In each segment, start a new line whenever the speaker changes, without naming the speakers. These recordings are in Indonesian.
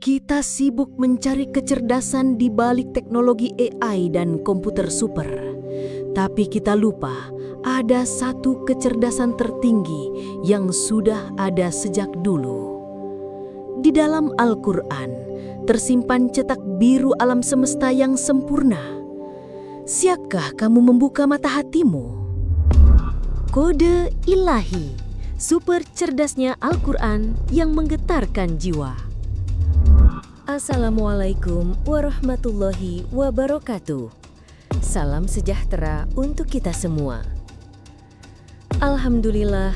Kita sibuk mencari kecerdasan di balik teknologi AI dan komputer super. Tapi kita lupa ada satu kecerdasan tertinggi yang sudah ada sejak dulu. Di dalam Al-Quran tersimpan cetak biru alam semesta yang sempurna. Siapkah kamu membuka mata hatimu? Kode ilahi, super cerdasnya Al-Quran yang menggetarkan jiwa. Assalamualaikum warahmatullahi wabarakatuh. Salam sejahtera untuk kita semua. Alhamdulillah,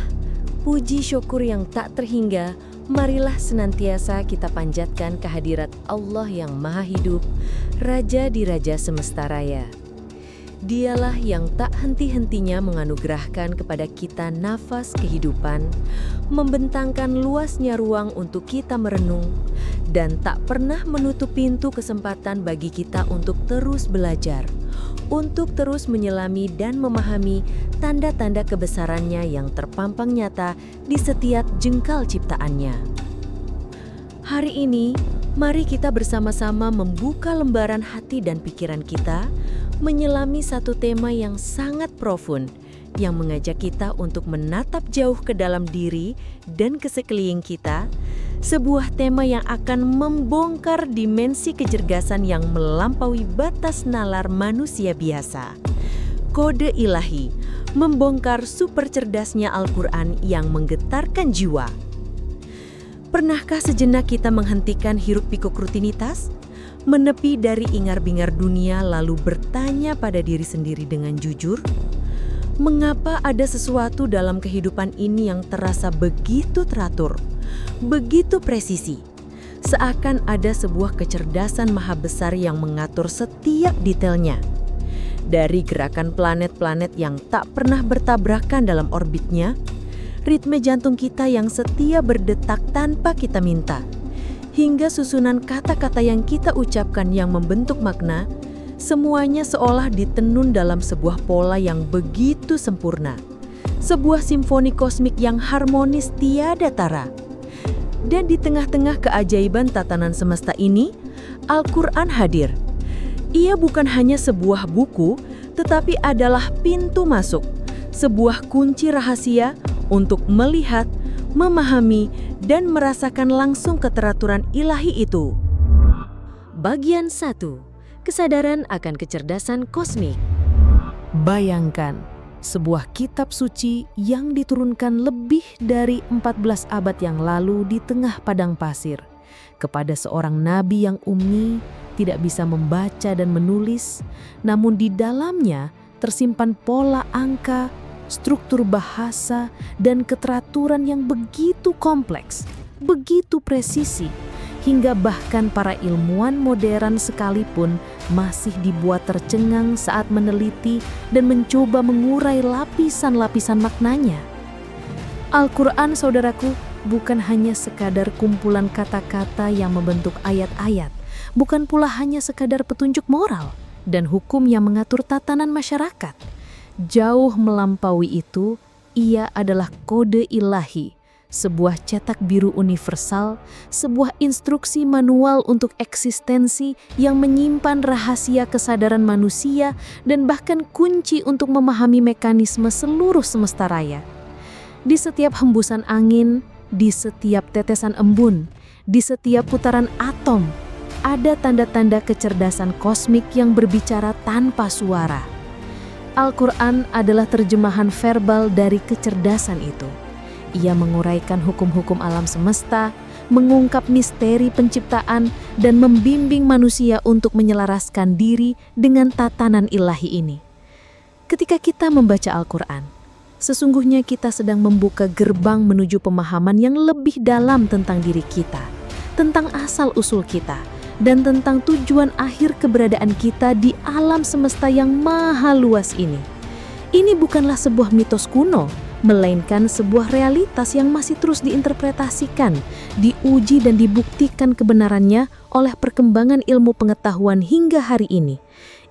puji syukur yang tak terhingga, marilah senantiasa kita panjatkan kehadirat Allah yang Maha Hidup, Raja di Raja Semesta Raya. Dialah yang tak henti-hentinya menganugerahkan kepada kita nafas kehidupan, membentangkan luasnya ruang untuk kita merenung, dan tak pernah menutup pintu kesempatan bagi kita untuk terus belajar, untuk terus menyelami dan memahami tanda-tanda kebesarannya yang terpampang nyata di setiap jengkal ciptaannya. Hari ini, mari kita bersama-sama membuka lembaran hati dan pikiran kita, menyelami satu tema yang sangat profun, yang mengajak kita untuk menatap jauh ke dalam diri dan ke sekeliling kita, sebuah tema yang akan membongkar dimensi kecerdasan yang melampaui batas nalar manusia biasa. Kode ilahi, membongkar super cerdasnya Al-Quran yang menggetarkan jiwa. Pernahkah sejenak kita menghentikan hiruk-pikuk rutinitas? Menepi dari ingar-bingar dunia lalu bertanya pada diri sendiri dengan jujur, mengapa ada sesuatu dalam kehidupan ini yang terasa begitu teratur, begitu presisi, seakan ada sebuah kecerdasan maha besar yang mengatur setiap detailnya. Dari gerakan planet-planet yang tak pernah bertabrakan dalam orbitnya, ritme jantung kita yang setia berdetak tanpa kita minta, hingga susunan kata-kata yang kita ucapkan yang membentuk makna, semuanya seolah ditenun dalam sebuah pola yang begitu sempurna. Sebuah simfoni kosmik yang harmonis tiada tara. Dan di tengah-tengah keajaiban tatanan semesta ini, Al-Quran hadir. Ia bukan hanya sebuah buku, tetapi adalah pintu masuk, sebuah kunci rahasia untuk melihat, memahami, dan merasakan langsung keteraturan ilahi itu. Bagian 1. Kesadaran akan kecerdasan kosmik. Bayangkan, sebuah kitab suci yang diturunkan lebih dari 14 abad yang lalu di tengah padang pasir, kepada seorang nabi yang ummi, tidak bisa membaca dan menulis, namun di dalamnya tersimpan pola angka, struktur bahasa, dan keteraturan yang begitu kompleks, begitu presisi, hingga bahkan para ilmuwan modern sekalipun masih dibuat tercengang saat meneliti dan mencoba mengurai lapisan-lapisan maknanya. Al-Quran, saudaraku, bukan hanya sekadar kumpulan kata-kata yang membentuk ayat-ayat, bukan pula hanya sekadar petunjuk moral dan hukum yang mengatur tatanan masyarakat. Jauh melampaui itu, ia adalah kode ilahi, sebuah cetak biru universal, sebuah instruksi manual untuk eksistensi yang menyimpan rahasia kesadaran manusia dan bahkan kunci untuk memahami mekanisme seluruh semesta raya. Di setiap hembusan angin, di setiap tetesan embun, di setiap putaran atom, ada tanda-tanda kecerdasan kosmik yang berbicara tanpa suara. Al-Quran adalah terjemahan verbal dari kecerdasan itu. Ia menguraikan hukum-hukum alam semesta, mengungkap misteri penciptaan, dan membimbing manusia untuk menyelaraskan diri dengan tatanan ilahi ini. Ketika kita membaca Al-Quran, sesungguhnya kita sedang membuka gerbang menuju pemahaman yang lebih dalam tentang diri kita, tentang asal-usul kita, dan tentang tujuan akhir keberadaan kita di alam semesta yang maha luas ini. Ini bukanlah sebuah mitos kuno, melainkan sebuah realitas yang masih terus diinterpretasikan, diuji dan dibuktikan kebenarannya oleh perkembangan ilmu pengetahuan hingga hari ini.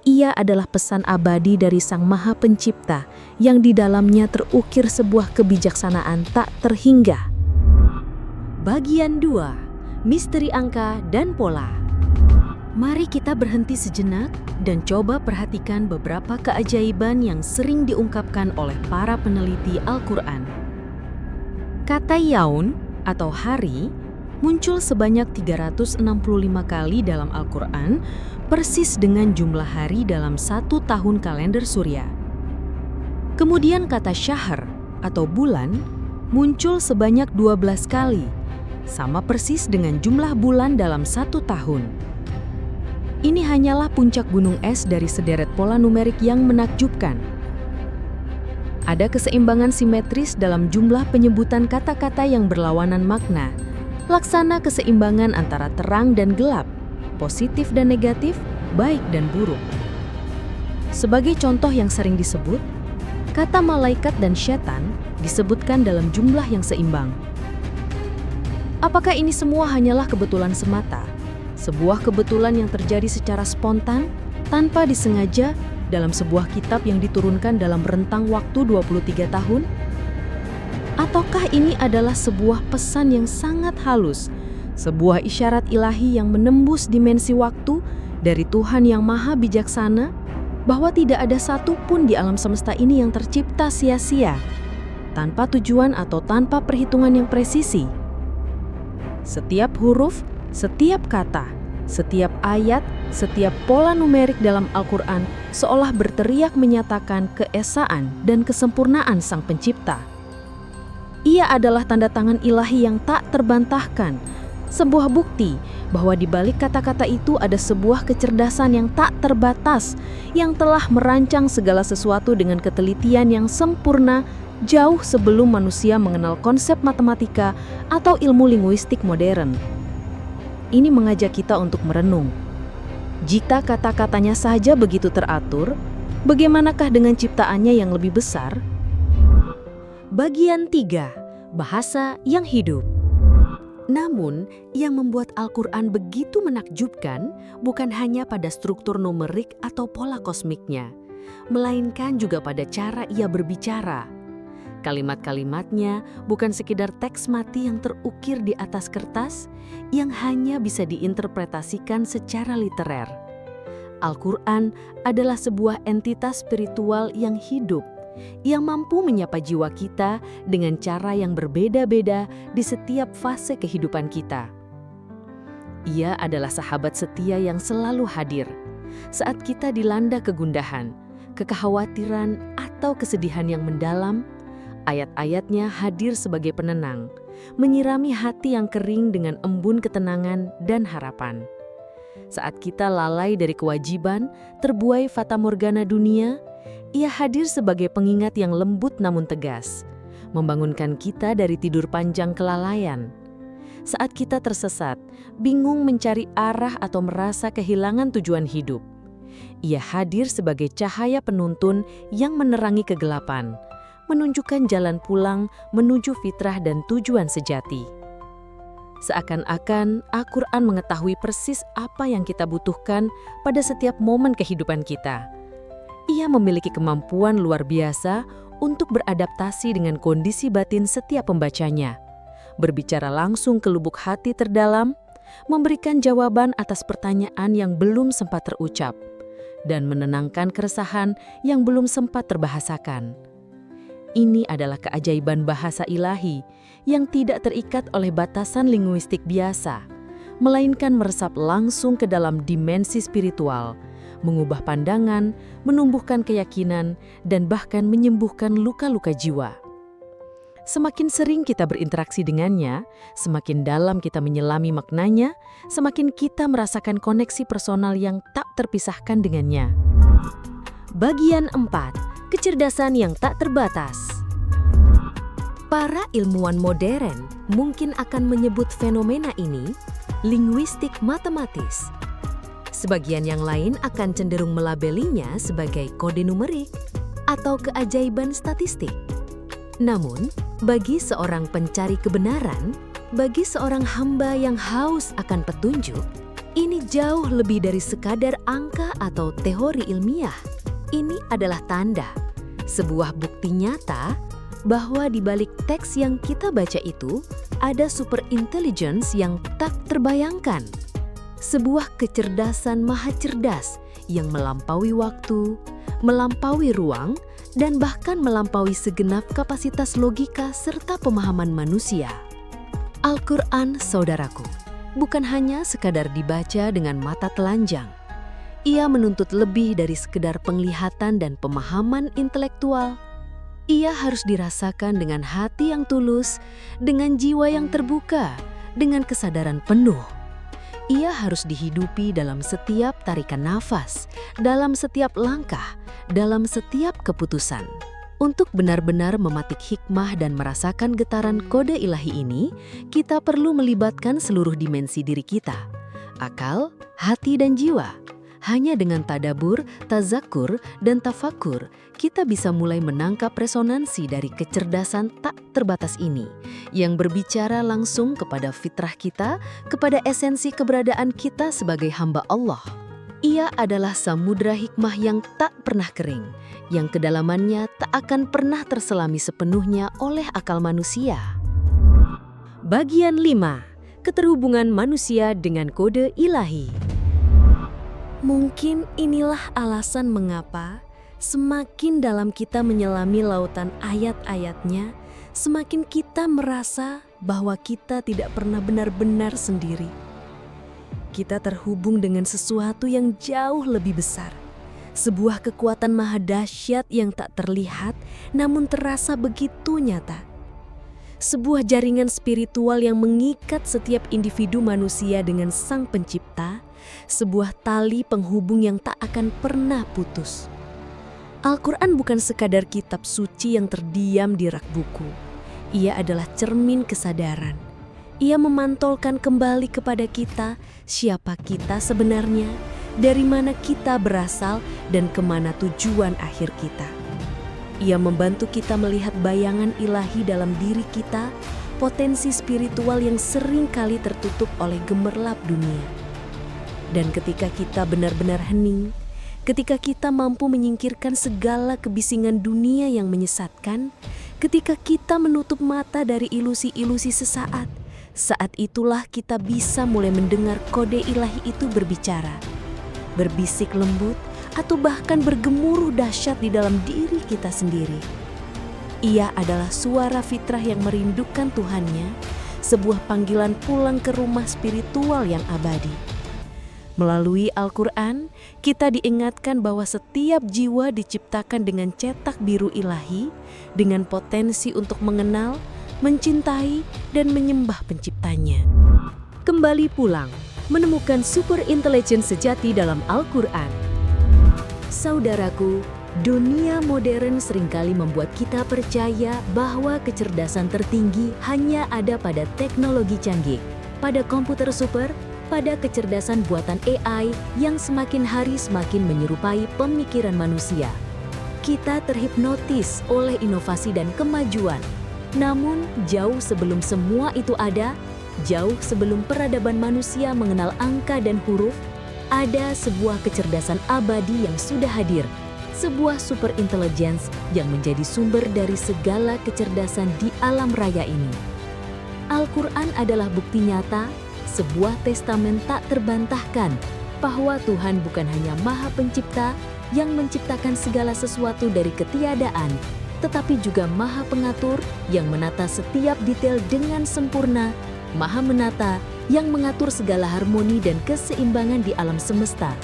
Ia adalah pesan abadi dari Sang Maha Pencipta yang di dalamnya terukir sebuah kebijaksanaan tak terhingga. Bagian 2. misteri angka, dan pola. Mari kita berhenti sejenak dan coba perhatikan beberapa keajaiban yang sering diungkapkan oleh para peneliti Al-Quran. Kata yaun atau hari muncul sebanyak 365 kali dalam Al-Quran, persis dengan jumlah hari dalam 1 tahun kalender surya. Kemudian kata syahr atau bulan muncul sebanyak 12 kali, sama persis dengan jumlah bulan dalam 1 tahun. Ini hanyalah puncak gunung es dari sederet pola numerik yang menakjubkan. Ada keseimbangan simetris dalam jumlah penyebutan kata-kata yang berlawanan makna, laksana keseimbangan antara terang dan gelap, positif dan negatif, baik dan buruk. Sebagai contoh yang sering disebut, kata malaikat dan syaitan disebutkan dalam jumlah yang seimbang. Apakah ini semua hanyalah kebetulan semata? Sebuah kebetulan yang terjadi secara spontan, tanpa disengaja, dalam sebuah kitab yang diturunkan dalam rentang waktu 23 tahun? Ataukah ini adalah sebuah pesan yang sangat halus, sebuah isyarat ilahi yang menembus dimensi waktu dari Tuhan yang Maha Bijaksana, bahwa tidak ada satu pun di alam semesta ini yang tercipta sia-sia, tanpa tujuan atau tanpa perhitungan yang presisi. Setiap huruf, setiap kata, setiap ayat, setiap pola numerik dalam Al-Quran seolah berteriak menyatakan keesaan dan kesempurnaan Sang Pencipta. Ia adalah tanda tangan ilahi yang tak terbantahkan, sebuah bukti bahwa di balik kata-kata itu ada sebuah kecerdasan yang tak terbatas yang telah merancang segala sesuatu dengan ketelitian yang sempurna jauh sebelum manusia mengenal konsep matematika atau ilmu linguistik modern. Ini mengajak kita untuk merenung. Jika kata-katanya saja begitu teratur, bagaimanakah dengan ciptaannya yang lebih besar? Bagian 3. Bahasa yang hidup. Namun, yang membuat Al-Quran begitu menakjubkan bukan hanya pada struktur numerik atau pola kosmiknya, melainkan juga pada cara ia berbicara. Kalimat-kalimatnya bukan sekedar teks mati yang terukir di atas kertas yang hanya bisa diinterpretasikan secara literer. Al-Quran adalah sebuah entitas spiritual yang hidup, yang mampu menyapa jiwa kita dengan cara yang berbeda-beda di setiap fase kehidupan kita. Ia adalah sahabat setia yang selalu hadir saat kita dilanda kegundahan, kekhawatiran, atau kesedihan yang mendalam. Ayat-ayatnya hadir sebagai penenang, menyirami hati yang kering dengan embun ketenangan dan harapan. Saat kita lalai dari kewajiban, terbuai fatamorgana dunia, ia hadir sebagai pengingat yang lembut namun tegas, membangunkan kita dari tidur panjang kelalaian. Saat kita tersesat, bingung mencari arah atau merasa kehilangan tujuan hidup, ia hadir sebagai cahaya penuntun yang menerangi kegelapan, menunjukkan jalan pulang menuju fitrah dan tujuan sejati. Seakan-akan Al-Quran mengetahui persis apa yang kita butuhkan pada setiap momen kehidupan kita. Ia memiliki kemampuan luar biasa untuk beradaptasi dengan kondisi batin setiap pembacanya, berbicara langsung ke lubuk hati terdalam, memberikan jawaban atas pertanyaan yang belum sempat terucap, dan menenangkan keresahan yang belum sempat terbahasakan. Ini adalah keajaiban bahasa ilahi yang tidak terikat oleh batasan linguistik biasa, melainkan meresap langsung ke dalam dimensi spiritual, mengubah pandangan, menumbuhkan keyakinan, dan bahkan menyembuhkan luka-luka jiwa. Semakin sering kita berinteraksi dengannya, semakin dalam kita menyelami maknanya, semakin kita merasakan koneksi personal yang tak terpisahkan dengannya. Bagian 4. Kecerdasan yang tak terbatas. Para ilmuwan modern mungkin akan menyebut fenomena ini linguistik matematis. Sebagian yang lain akan cenderung melabelinya sebagai kode numerik atau keajaiban statistik. Namun, bagi seorang pencari kebenaran, bagi seorang hamba yang haus akan petunjuk, ini jauh lebih dari sekadar angka atau teori ilmiah. Ini adalah tanda, sebuah bukti nyata bahwa di balik teks yang kita baca itu ada super intelligence yang tak terbayangkan. Sebuah kecerdasan maha cerdas yang melampaui waktu, melampaui ruang, dan bahkan melampaui segenap kapasitas logika serta pemahaman manusia. Al-Quran, saudaraku, bukan hanya sekadar dibaca dengan mata telanjang. Ia menuntut lebih dari sekedar penglihatan dan pemahaman intelektual. Ia harus dirasakan dengan hati yang tulus, dengan jiwa yang terbuka, dengan kesadaran penuh. Ia harus dihidupi dalam setiap tarikan nafas, dalam setiap langkah, dalam setiap keputusan. Untuk benar-benar mematik hikmah dan merasakan getaran kode ilahi ini, kita perlu melibatkan seluruh dimensi diri kita, akal, hati, dan jiwa. Hanya dengan tadabur, tazakur, dan tafakur, kita bisa mulai menangkap resonansi dari kecerdasan tak terbatas ini, yang berbicara langsung kepada fitrah kita, kepada esensi keberadaan kita sebagai hamba Allah. Ia adalah samudra hikmah yang tak pernah kering, yang kedalamannya tak akan pernah terselami sepenuhnya oleh akal manusia. Bagian 5. Keterhubungan manusia dengan kode ilahi. Mungkin inilah alasan mengapa semakin dalam kita menyelami lautan ayat-ayatnya, semakin kita merasa bahwa kita tidak pernah benar-benar sendiri. Kita terhubung dengan sesuatu yang jauh lebih besar. Sebuah kekuatan maha dahsyat yang tak terlihat namun terasa begitu nyata. Sebuah jaringan spiritual yang mengikat setiap individu manusia dengan Sang Pencipta, sebuah tali penghubung yang tak akan pernah putus. Al-Quran bukan sekadar kitab suci yang terdiam di rak buku. Ia adalah cermin kesadaran. Ia memantulkan kembali kepada kita siapa kita sebenarnya, dari mana kita berasal, dan kemana tujuan akhir kita. Ia membantu kita melihat bayangan ilahi dalam diri kita, potensi spiritual yang sering kali tertutup oleh gemerlap dunia. Dan ketika kita benar-benar hening, ketika kita mampu menyingkirkan segala kebisingan dunia yang menyesatkan, ketika kita menutup mata dari ilusi-ilusi sesaat, saat itulah kita bisa mulai mendengar kode ilahi itu berbicara, berbisik lembut, atau bahkan bergemuruh dahsyat di dalam diri kita sendiri. Ia adalah suara fitrah yang merindukan Tuhannya, sebuah panggilan pulang ke rumah spiritual yang abadi. Melalui Al-Quran, kita diingatkan bahwa setiap jiwa diciptakan dengan cetak biru ilahi, dengan potensi untuk mengenal, mencintai, dan menyembah penciptanya. Kembali pulang, menemukan super intelligence sejati dalam Al-Quran. Saudaraku, dunia modern seringkali membuat kita percaya bahwa kecerdasan tertinggi hanya ada pada teknologi canggih, pada komputer super, pada kecerdasan buatan AI yang semakin hari semakin menyerupai pemikiran manusia. Kita terhipnotis oleh inovasi dan kemajuan. Namun, jauh sebelum semua itu ada, jauh sebelum peradaban manusia mengenal angka dan huruf, ada sebuah kecerdasan abadi yang sudah hadir, sebuah super intelligence yang menjadi sumber dari segala kecerdasan di alam raya ini. Al-Quran adalah bukti nyata, sebuah testamen tak terbantahkan bahwa Tuhan bukan hanya Maha Pencipta yang menciptakan segala sesuatu dari ketiadaan, tetapi juga Maha Pengatur yang menata setiap detail dengan sempurna, Maha Menata yang mengatur segala harmoni dan keseimbangan di alam semesta.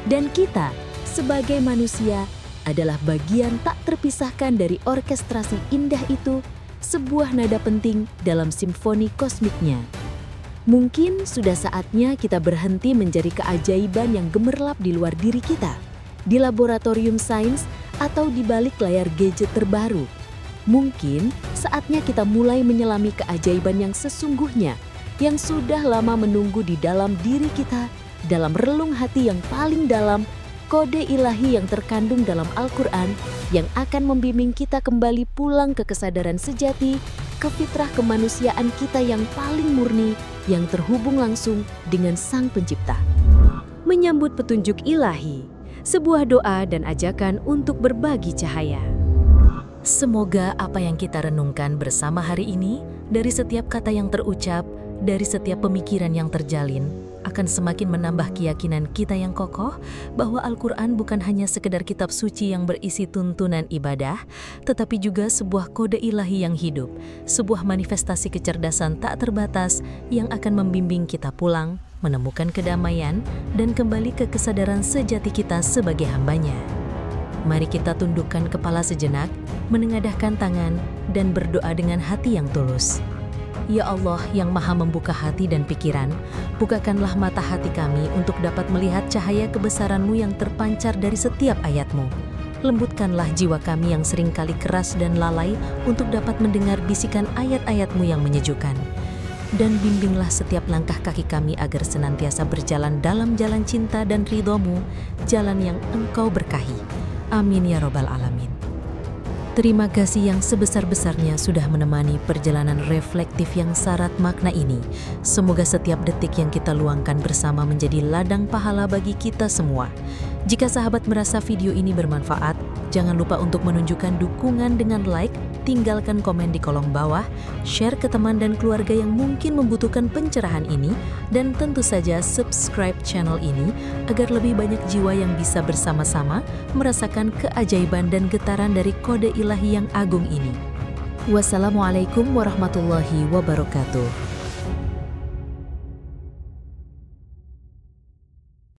Dan kita, sebagai manusia, adalah bagian tak terpisahkan dari orkestrasi indah itu, sebuah nada penting dalam simfoni kosmiknya. Mungkin sudah saatnya kita berhenti mencari keajaiban yang gemerlap di luar diri kita, di laboratorium sains atau di balik layar gadget terbaru. Mungkin saatnya kita mulai menyelami keajaiban yang sesungguhnya, yang sudah lama menunggu di dalam diri kita, dalam relung hati yang paling dalam, kode ilahi yang terkandung dalam Al-Quran yang akan membimbing kita kembali pulang ke kesadaran sejati, ke fitrah kemanusiaan kita yang paling murni, yang terhubung langsung dengan Sang Pencipta. Menyambut petunjuk ilahi, sebuah doa dan ajakan untuk berbagi cahaya. Semoga apa yang kita renungkan bersama hari ini, dari setiap kata yang terucap, dari setiap pemikiran yang terjalin, akan semakin menambah keyakinan kita yang kokoh bahwa Al-Quran bukan hanya sekedar kitab suci yang berisi tuntunan ibadah, tetapi juga sebuah kode ilahi yang hidup, sebuah manifestasi kecerdasan tak terbatas yang akan membimbing kita pulang, menemukan kedamaian, dan kembali ke kesadaran sejati kita sebagai hambanya. Mari kita tundukkan kepala sejenak, menengadahkan tangan, dan berdoa dengan hati yang tulus. Ya Allah yang maha membuka hati dan pikiran, bukakanlah mata hati kami untuk dapat melihat cahaya kebesaran-Mu yang terpancar dari setiap ayat-Mu. Lembutkanlah jiwa kami yang seringkali keras dan lalai untuk dapat mendengar bisikan ayat-ayat-Mu yang menyejukkan. Dan bimbinglah setiap langkah kaki kami agar senantiasa berjalan dalam jalan cinta dan ridho-Mu, jalan yang Engkau berkahi. Amin ya Rabbal Alamin. Terima kasih yang sebesar-besarnya sudah menemani perjalanan reflektif yang syarat makna ini. Semoga setiap detik yang kita luangkan bersama menjadi ladang pahala bagi kita semua. Jika sahabat merasa video ini bermanfaat, jangan lupa untuk menunjukkan dukungan dengan like, tinggalkan komen di kolom bawah, share ke teman dan keluarga yang mungkin membutuhkan pencerahan ini, dan tentu saja subscribe channel ini agar lebih banyak jiwa yang bisa bersama-sama merasakan keajaiban dan getaran dari kode ilahi yang agung ini. Wassalamualaikum warahmatullahi wabarakatuh.